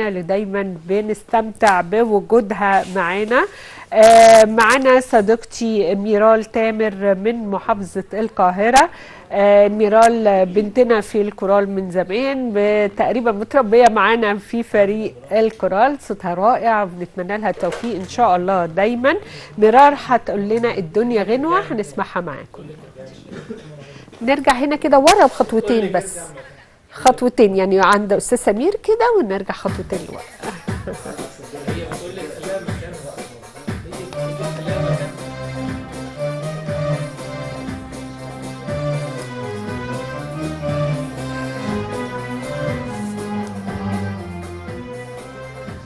اللي دايما بنستمتع بوجودها معانا. معانا صديقتي ميرال تامر من محافظة القاهرة. ميرال بنتنا في الكورال من زمان، تقريبا متربية معانا في فريق الكورال، صوتها رائع وبنتمنى لها التوفيق إن شاء الله دايما. ميرال هتقول لنا الدنيا غنوة، هنسمعها معاكم. نرجع هنا كده ورا بخطوتين بس، خطوتين يعني عند أستاذ سمير كده ونرجع خطوتين لورا.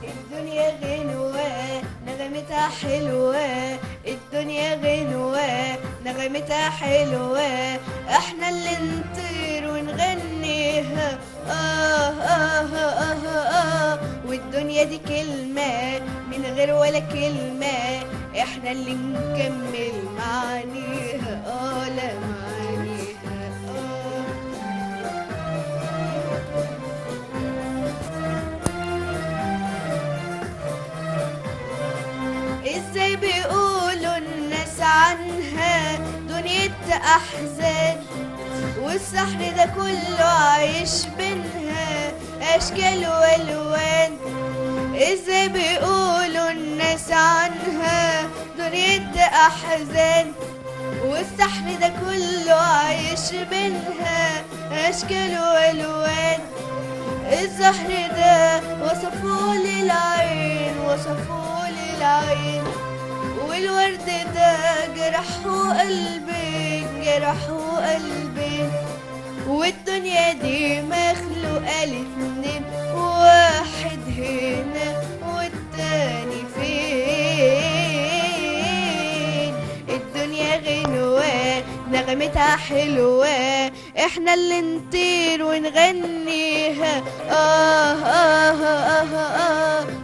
الدنيا غنوة نغمتها حلوة، الدنيا غنوة نغمتها حلوة، احنا اللي نطير ونغنيها والدنيا دي كلمة من غير ولا كلمة، احنا اللي نكمل معانيها لا معانيها ازاي بيقولوا الناس عنها دنيا احزان، والسحر ده كله عايش بينها اشكال والوان. ازاي بيقولوا الناس عنها دنيا احزان، والسحر ده كله عايش بينها اشكال والوان. السحر ده وصفوه للعين، وصفوه للعين، والورد ده جرحه قلبي، جرحه قلبي. والدنيا دي مخلوقة الاتنين، واحد هنا والتاني فين. الدنيا غنوة نغمتها حلوة، احنا اللي نطير ونغنيها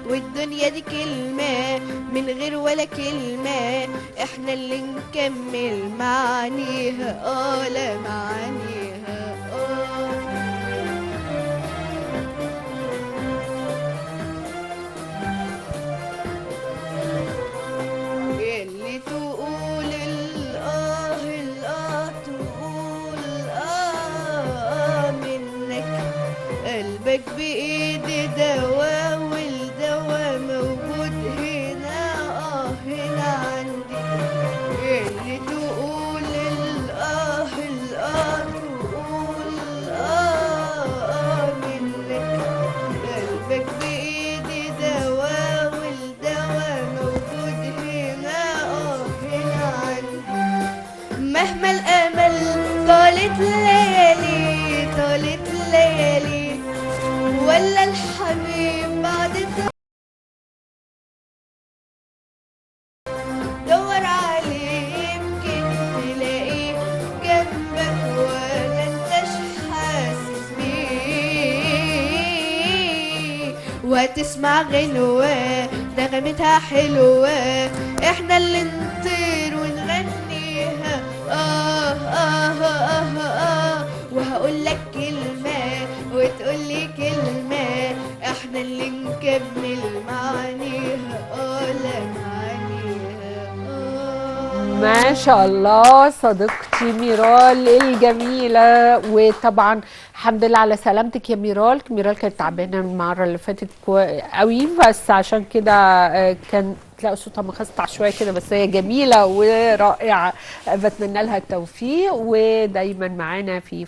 والدنيا دي كلمة من غير ولا كلمة، احنا اللي نكمل معانيها لا معانيها اللي تقول الآه تقول منك، قلبك بإيدي دواء، والدواء موجود هنا هنا عندي. اللي تقول الآه تقول منك، قلبك بإيدي دواء، والدواء موجود هنا هنا عندي. مهما الأمل طالت ليالي، طالت ليالي، ولا الحبيب بعد دور عليه يمكن تلاقيه جنبك ولا انتش حاسس بيه. وهتسمع غنوة نغمتها حلوة، احنا اللي نطير ونغنيها وهقول لك كلمة وتقولي كلمة، احنا اللي نكمل معانيها لا معانيها ما شاء الله صديقتي ميرال الجميلة. وطبعا الحمد لله على سلامتك يا ميرال. ميرال كانت تعبانة المرة اللي فاتت قوي، بس عشان كده كان تلاقوا صوتها مخستع شوية كده، بس هي جميلة ورائعة، بتمنى لها التوفيق ودايما معانا في